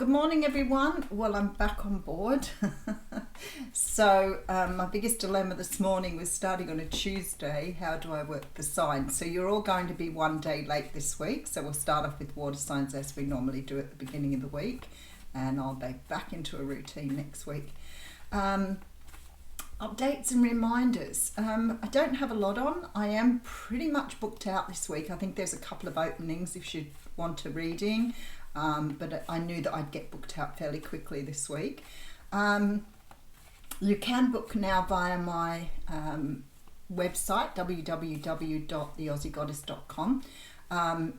Good morning, everyone. Well, I'm back on board. My biggest dilemma this morning was starting on a Tuesday. How do I work the signs? So you're all going to be one day late this week. So we'll start off with water signs as we normally do at the beginning of the week. And I'll be back into a routine next week. Updates and reminders. I don't have a lot on. I am pretty much booked out this week. I think there's a couple of openings if you want a reading. But I knew that I'd get booked out fairly quickly this week. You can book now via my website, www.theaussiegoddess.com.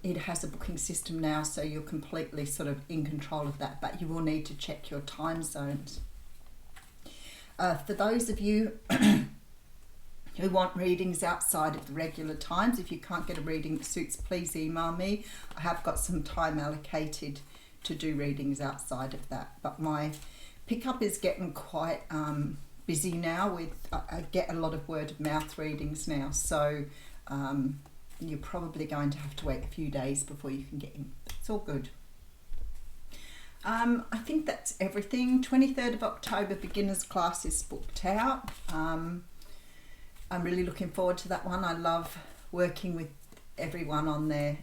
It has a booking system now, so you're completely sort of in control of that, but you will need to check your time zones. For those of you who want readings outside of the regular times, if you can't get a reading that suits, please email me. I have got some time allocated to do readings outside of that, but my pickup is getting quite busy now. I get a lot of word of mouth readings now, so you're probably going to have to wait a few days before you can get in. It's all good. I think that's everything. 23rd of October beginners class is booked out. I'm really looking forward to that one. I love working with everyone on there.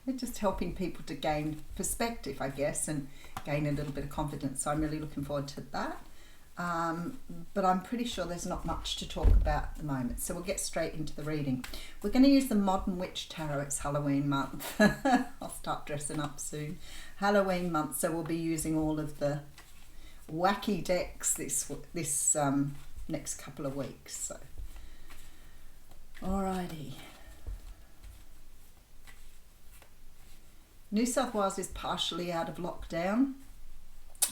They're just helping people to gain perspective, I guess, and gain a little bit of confidence. So I'm really looking forward to that. But I'm pretty sure there's not much to talk about at the moment. So we'll get straight into the reading. We're going to use the Modern Witch Tarot. It's Halloween month. I'll start dressing up soon. Halloween month. So we'll be using all of the wacky decks this next couple of weeks. So, alrighty. New South Wales is partially out of lockdown.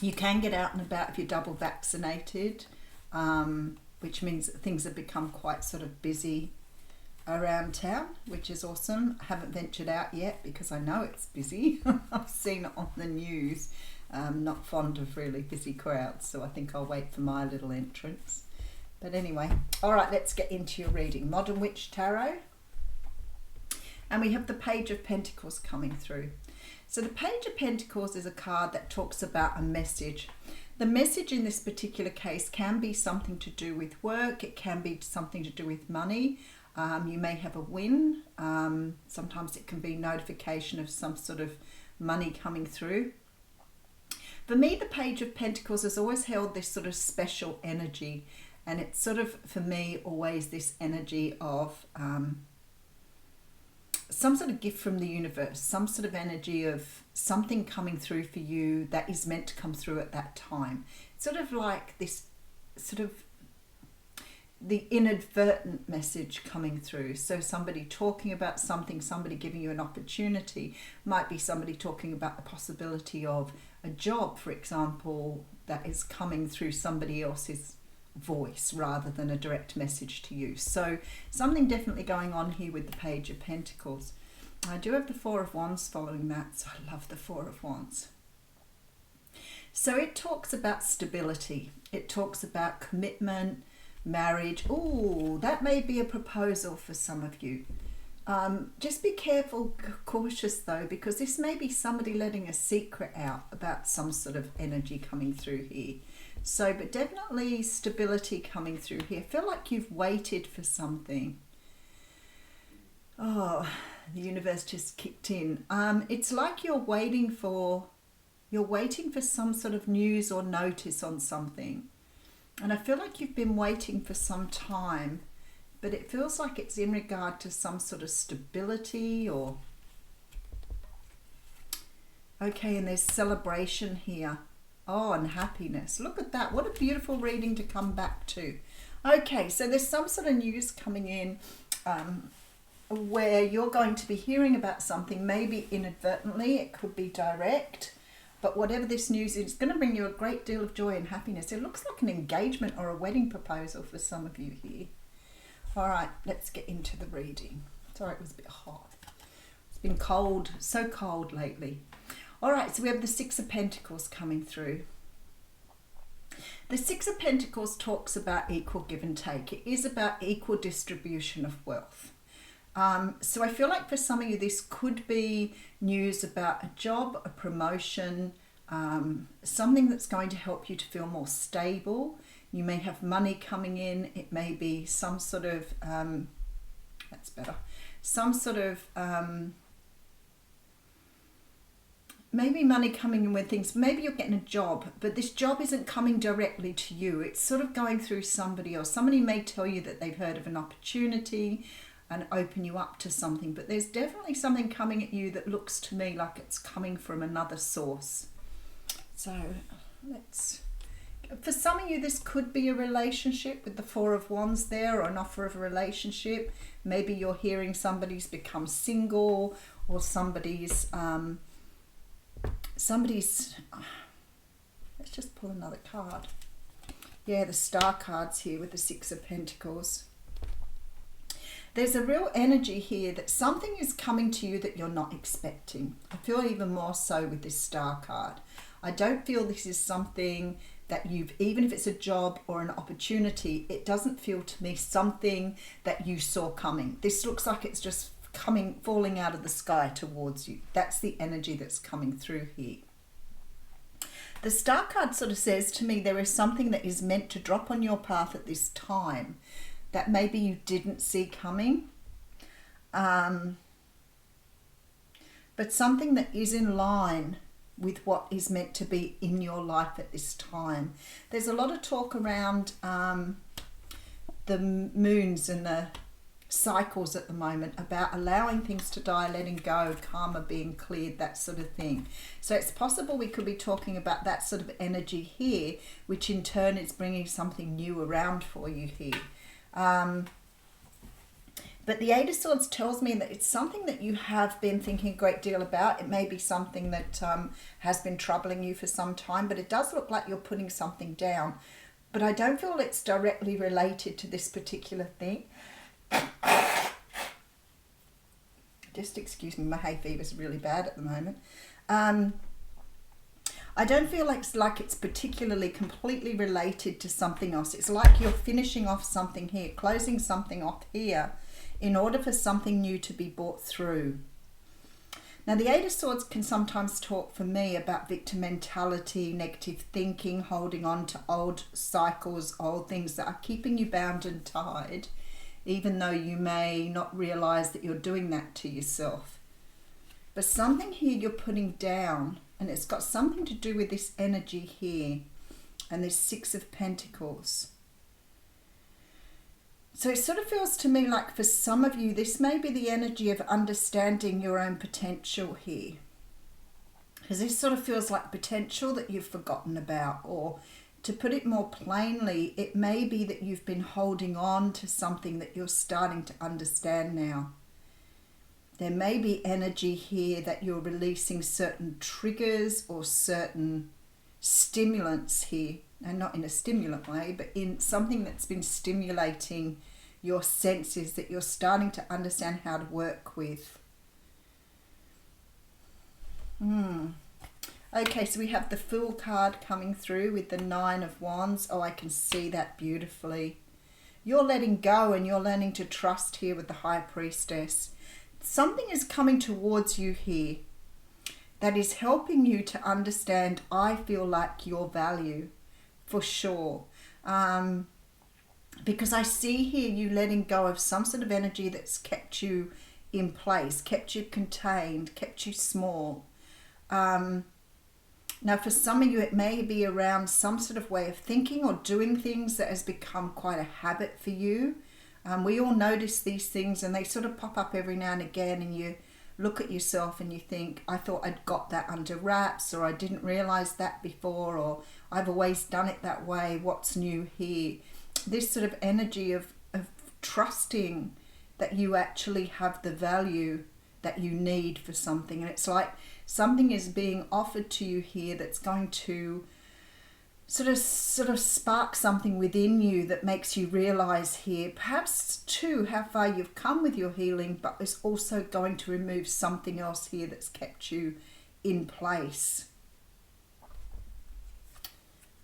You can get out and about if you're double vaccinated, which means that things have become quite sort of busy around town, which is awesome. I haven't ventured out yet because I know it's busy. I've seen it on the news. I'm not fond of really busy crowds, so I think I'll wait for my little entrance. But anyway, all right, let's get into your reading. Modern Witch Tarot. And we have the Page of Pentacles coming through. So the Page of Pentacles is a card that talks about a message. The message in this particular case can be something to do with work. It can be something to do with money. You may have a win. Sometimes it can be notification of some sort of money coming through. For me, the Page of Pentacles has always held this sort of special energy. And it's sort of, for me, always this energy of some sort of gift from the universe, some sort of energy of something coming through for you that is meant to come through at that time. Sort of like this sort of the inadvertent message coming through. So somebody talking about something, somebody giving you an opportunity, might be somebody talking about the possibility of a job, for example, that is coming through somebody else's voice rather than a direct message to you. So something definitely going on here with the Page of Pentacles. I do have the Four of Wands following that, so I love the Four of Wands. So it talks about stability. It talks about commitment, marriage. Oh, that may be a proposal for some of you. Just be careful, cautious though, because this may be somebody letting a secret out about some sort of energy coming through here. So, but definitely stability coming through here. I feel like you've waited for something. Oh, the universe just kicked in. It's like you're waiting for some sort of news or notice on something. And I feel like you've been waiting for some time, but it feels like it's in regard to some sort of stability or... Okay, and there's celebration here. Oh, and happiness. Look at that. What a beautiful reading to come back to. Okay, so there's some sort of news coming in where you're going to be hearing about something, maybe inadvertently. It could be direct. But whatever this news is, it's going to bring you a great deal of joy and happiness. It looks like an engagement or a wedding proposal for some of you here. All right, let's get into the reading. Sorry, it was a bit hot. It's been cold, so cold lately. All right, so we have the Six of Pentacles coming through. The Six of Pentacles talks about equal give and take. It is about equal distribution of wealth. So I feel like for some of you, this could be news about a job, a promotion, something that's going to help you to feel more stable. You may have money coming in. It may be some sort of, that's better, some sort of, maybe money coming in with things. Maybe you're getting a job, but this job isn't coming directly to you. It's sort of going through somebody else. Somebody may tell you that they've heard of an opportunity and open you up to something, but there's definitely something coming at you that looks to me like it's coming from another source. So for some of you, this could be a relationship with the Four of Wands there, or an offer of a relationship. Maybe you're hearing somebody's become single, or somebody's, let's just pull another card. Yeah, the Star cards here with the Six of Pentacles. There's a real energy here that something is coming to you that you're not expecting. I feel even more so with this Star card. I don't feel this is something that you've, even if it's a job or an opportunity, it doesn't feel to me something that you saw coming. This looks like it's just falling out of the sky towards you. That's the energy that's coming through here. The Star card sort of says to me there is something that is meant to drop on your path at this time that maybe you didn't see coming, but something that is in line with what is meant to be in your life at this time. There's a lot of talk around the moons and the cycles at the moment about allowing things to die, letting go, karma being cleared, that sort of thing. So it's possible we could be talking about that sort of energy here, which in turn is bringing something new around for you here. But the Eight of Swords tells me that it's something that you have been thinking a great deal about. It may be something that has been troubling you for some time, but it does look like you're putting something down. But I don't feel it's directly related to this particular thing. Just excuse me, my hay fever's really bad at the moment. I don't feel like it's particularly completely related to something else. It's like you're finishing off something here, closing something off here, in order for something new to be brought through. Now, the Eight of Swords can sometimes talk for me about victim mentality, negative thinking, holding on to old cycles, old things that are keeping you bound and tied, even though you may not realize that you're doing that to yourself. But something here you're putting down, and it's got something to do with this energy here and this Six of Pentacles. So it sort of feels to me like for some of you, this may be the energy of understanding your own potential here. Because this sort of feels like potential that you've forgotten about, or to put it more plainly, it may be that you've been holding on to something that you're starting to understand now. There may be energy here that you're releasing certain triggers or certain stimulants here, and not in a stimulant way, but in something that's been stimulating your senses that you're starting to understand how to work with. Okay, so we have the Fool card coming through with the Nine of Wands. Oh, I can see that beautifully. You're letting go and you're learning to trust here with the High Priestess. Something is coming towards you here that is helping you to understand, I feel like, your value, for sure. Because I see here you letting go of some sort of energy that's kept you in place, kept you contained, kept you small. Now, for some of you, it may be around some sort of way of thinking or doing things that has become quite a habit for you. We all notice these things and they sort of pop up every now and again, and you look at yourself and you think, I thought I'd got that under wraps, or I didn't realize that before, or I've always done it that way. What's new here? This sort of energy of trusting that you actually have the value that you need for something. And it's like something is being offered to you here that's going to sort of spark something within you that makes you realize here, perhaps too, how far you've come with your healing, but is also going to remove something else here that's kept you in place.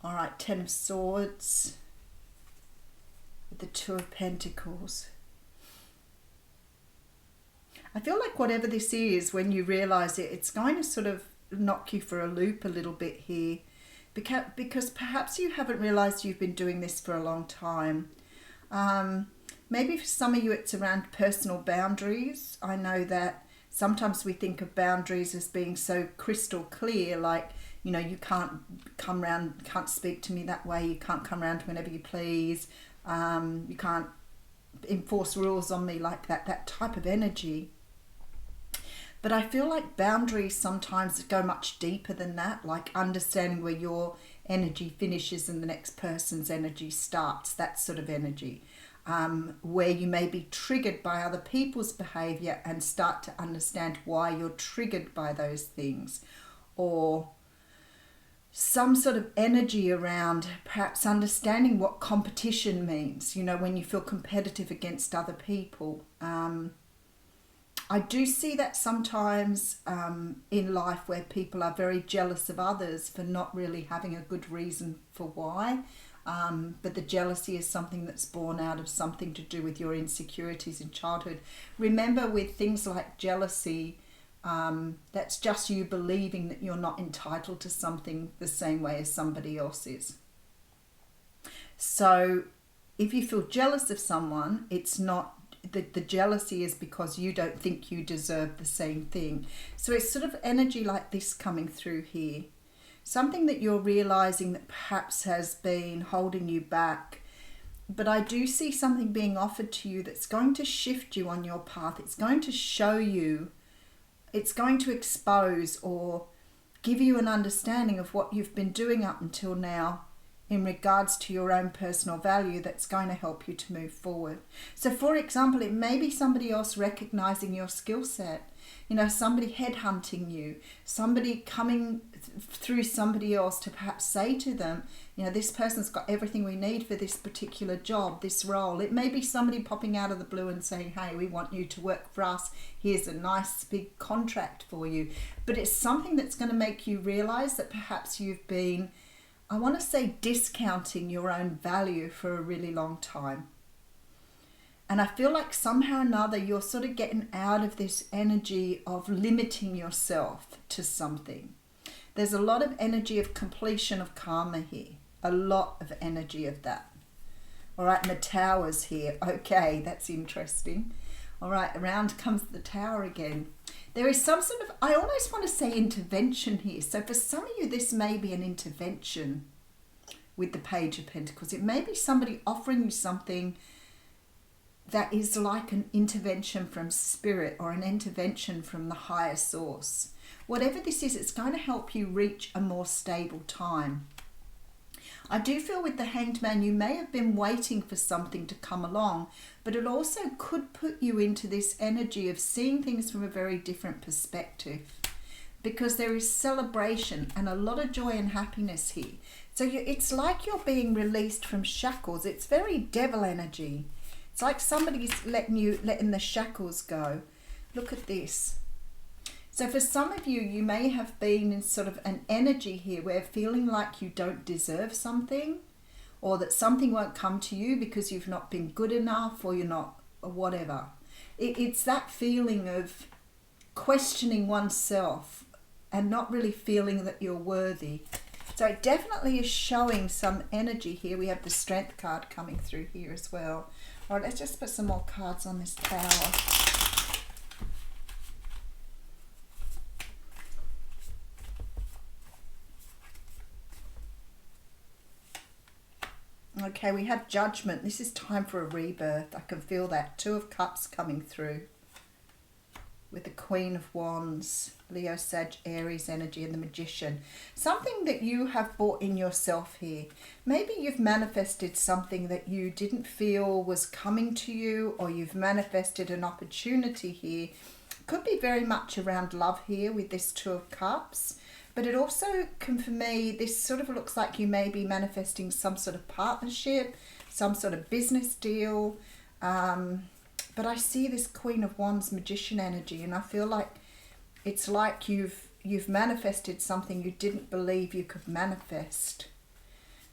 All right, Ten of Swords with the Two of Pentacles. I feel like whatever this is, when you realize it, it's going to sort of knock you for a loop a little bit here, because perhaps you haven't realized you've been doing this for a long time. Maybe for some of you it's around personal boundaries. I know that sometimes we think of boundaries as being so crystal clear, like, you know, you can't come round, can't speak to me that way, you can't come round whenever you please, you can't enforce rules on me like that, that type of energy. But I feel like boundaries sometimes go much deeper than that, like understanding where your energy finishes and the next person's energy starts, that sort of energy. Where you may be triggered by other people's behaviour and start to understand why you're triggered by those things. Or some sort of energy around perhaps understanding what competition means, you know, when you feel competitive against other people. I do see that sometimes in life where people are very jealous of others for not really having a good reason for why. But the jealousy is something that's born out of something to do with your insecurities in childhood. Remember, with things like jealousy, that's just you believing that you're not entitled to something the same way as somebody else is. So if you feel jealous of someone, it's not, the jealousy is because you don't think you deserve the same thing. So it's sort of energy like this coming through here. Something that you're realizing that perhaps has been holding you back. But I do see something being offered to you that's going to shift you on your path. It's going to show you, it's going to expose or give you an understanding of what you've been doing up until now in regards to your own personal value that's going to help you to move forward. So for example, it may be somebody else recognizing your skill set, you know, somebody headhunting you, somebody coming through somebody else to perhaps say to them, you know, this person's got everything we need for this particular job, this role. It may be somebody popping out of the blue and saying, hey, we want you to work for us. Here's a nice big contract for you. But it's something that's going to make you realize that perhaps you've been, I want to say, discounting your own value for a really long time. And I feel like somehow or another you're sort of getting out of this energy of limiting yourself to something. There's a lot of energy of completion of karma here. A lot of energy of that. All right, and the tower's here. Okay, that's interesting. All right, around comes the tower again. There is some sort of, I almost want to say intervention here. So for some of you, this may be an intervention with the Page of Pentacles. It may be somebody offering you something that is like an intervention from spirit or an intervention from the higher source. Whatever this is, it's going to help you reach a more stable time. I do feel with the Hanged Man, you may have been waiting for something to come along, but it also could put you into this energy of seeing things from a very different perspective, because there is celebration and a lot of joy and happiness here. So it's like you're being released from shackles. It's very devil energy. It's like somebody's letting the shackles go. Look at this. So for some of you, you may have been in sort of an energy here where feeling like you don't deserve something, or that something won't come to you because you've not been good enough, or you're not, or whatever. It's that feeling of questioning oneself and not really feeling that you're worthy. So it definitely is showing some energy here. We have the Strength card coming through here as well. All right, let's just put some more cards on this tower. Okay, we have Judgment. This is time for a rebirth. I can feel that. Two of Cups coming through with the Queen of Wands, Leo, Sag, Aries energy, and the Magician. Something that you have brought in yourself here. Maybe you've manifested something that you didn't feel was coming to you, or you've manifested an opportunity here. Could be very much around love here with this Two of Cups. But it also can, for me, this sort of looks like you may be manifesting some sort of partnership, some sort of business deal. But I see this Queen of Wands Magician energy, and I feel like it's like you've manifested something you didn't believe you could manifest.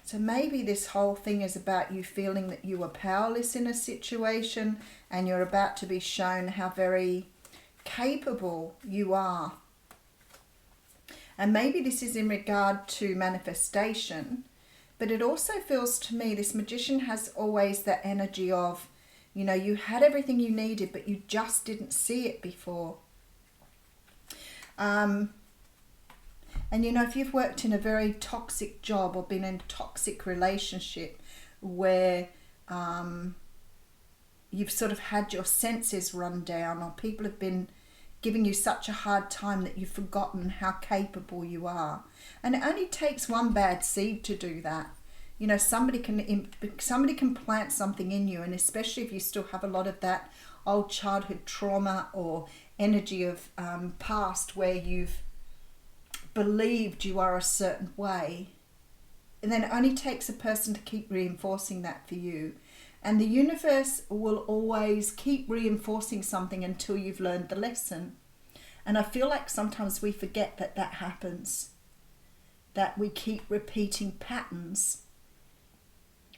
So maybe this whole thing is about you feeling that you were powerless in a situation, and you're about to be shown how very capable you are. And maybe this is in regard to manifestation, but it also feels to me this magician has always that energy of, you know, you had everything you needed, but you just didn't see it before. And you know, if you've worked in a very toxic job or been in a toxic relationship where you've sort of had your senses run down, or people have been giving you such a hard time that you've forgotten how capable you are. And it only takes one bad seed to do that. You know, somebody can plant something in you, and especially if you still have a lot of that old childhood trauma or energy of past where you've believed you are a certain way, and then it only takes a person to keep reinforcing that for you. And the universe will always keep reinforcing something until you've learned the lesson. And I feel like sometimes we forget that that happens, that we keep repeating patterns.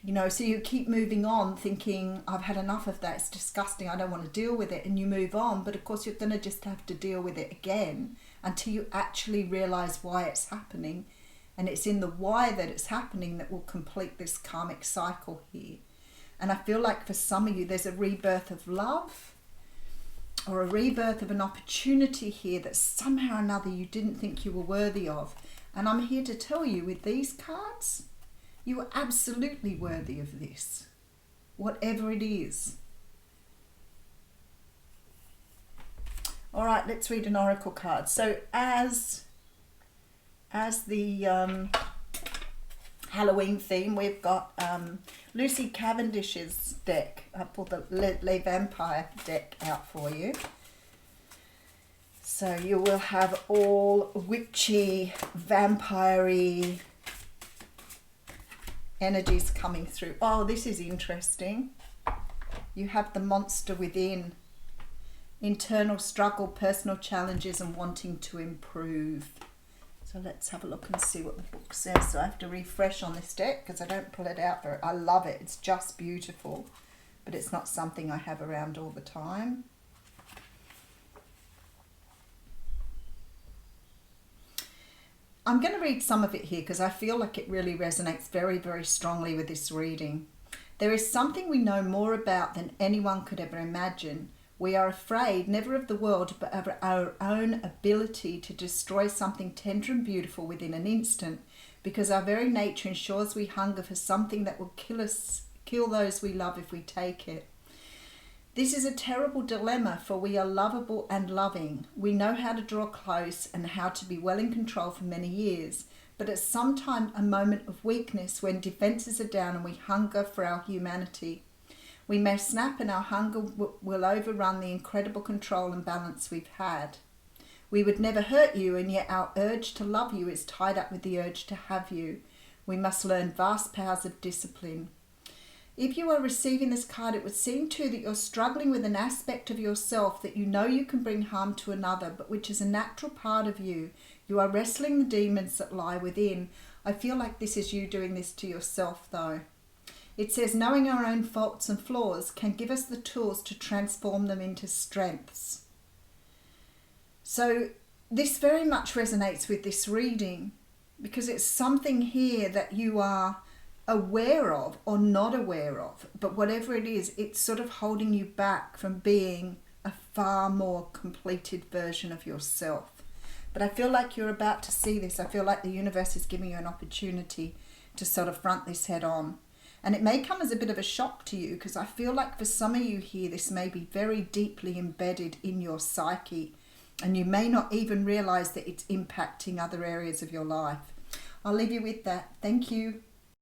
You know, so you keep moving on thinking, I've had enough of that, it's disgusting, I don't want to deal with it, and you move on. But of course you're going to just have to deal with it again until you actually realise why it's happening. And it's in the why that it's happening that will complete this karmic cycle here. And I feel like for some of you there's a rebirth of love, or a rebirth of an opportunity here that somehow or another you didn't think you were worthy of. And I'm here to tell you with these cards, you are absolutely worthy of this, whatever it is. All right, let's read an oracle card. So as the Halloween theme, we've got Lucy Cavendish's deck. I pulled the Le Vampire deck out for you. So you will have all witchy, vampire-y energies coming through. Oh, this is interesting. You have the monster within. Internal struggle, personal challenges, and wanting to improve. So let's have a look and see what the book says. So I have to refresh on this deck because I don't pull it out very. I love it. It's just beautiful, but it's not something I have around all the time. I'm going to read some of it here because I feel like it really resonates very, very strongly with this reading. There is something we know more about than anyone could ever imagine. We are afraid never of the world, but of our own ability to destroy something tender and beautiful within an instant, because our very nature ensures we hunger for something that will kill those we love if we take it. This is a terrible dilemma, for we are lovable and loving. We know how to draw close and how to be well in control for many years, but at some time a moment of weakness when defences are down and we hunger for our humanity. We may snap and our hunger will overrun the incredible control and balance we've had. We would never hurt you, and yet our urge to love you is tied up with the urge to have you. We must learn vast powers of discipline. If you are receiving this card, it would seem too that you're struggling with an aspect of yourself that you know you can bring harm to another, but which is a natural part of you. You are wrestling the demons that lie within. I feel like this is you doing this to yourself, though. It says, knowing our own faults and flaws can give us the tools to transform them into strengths. So this very much resonates with this reading, because it's something here that you are aware of or not aware of. But whatever it is, it's sort of holding you back from being a far more completed version of yourself. But I feel like you're about to see this. I feel like the universe is giving you an opportunity to sort of front this head on. And it may come as a bit of a shock to you, because I feel like for some of you here, this may be very deeply embedded in your psyche, and you may not even realise that it's impacting other areas of your life. I'll leave you with that. Thank you.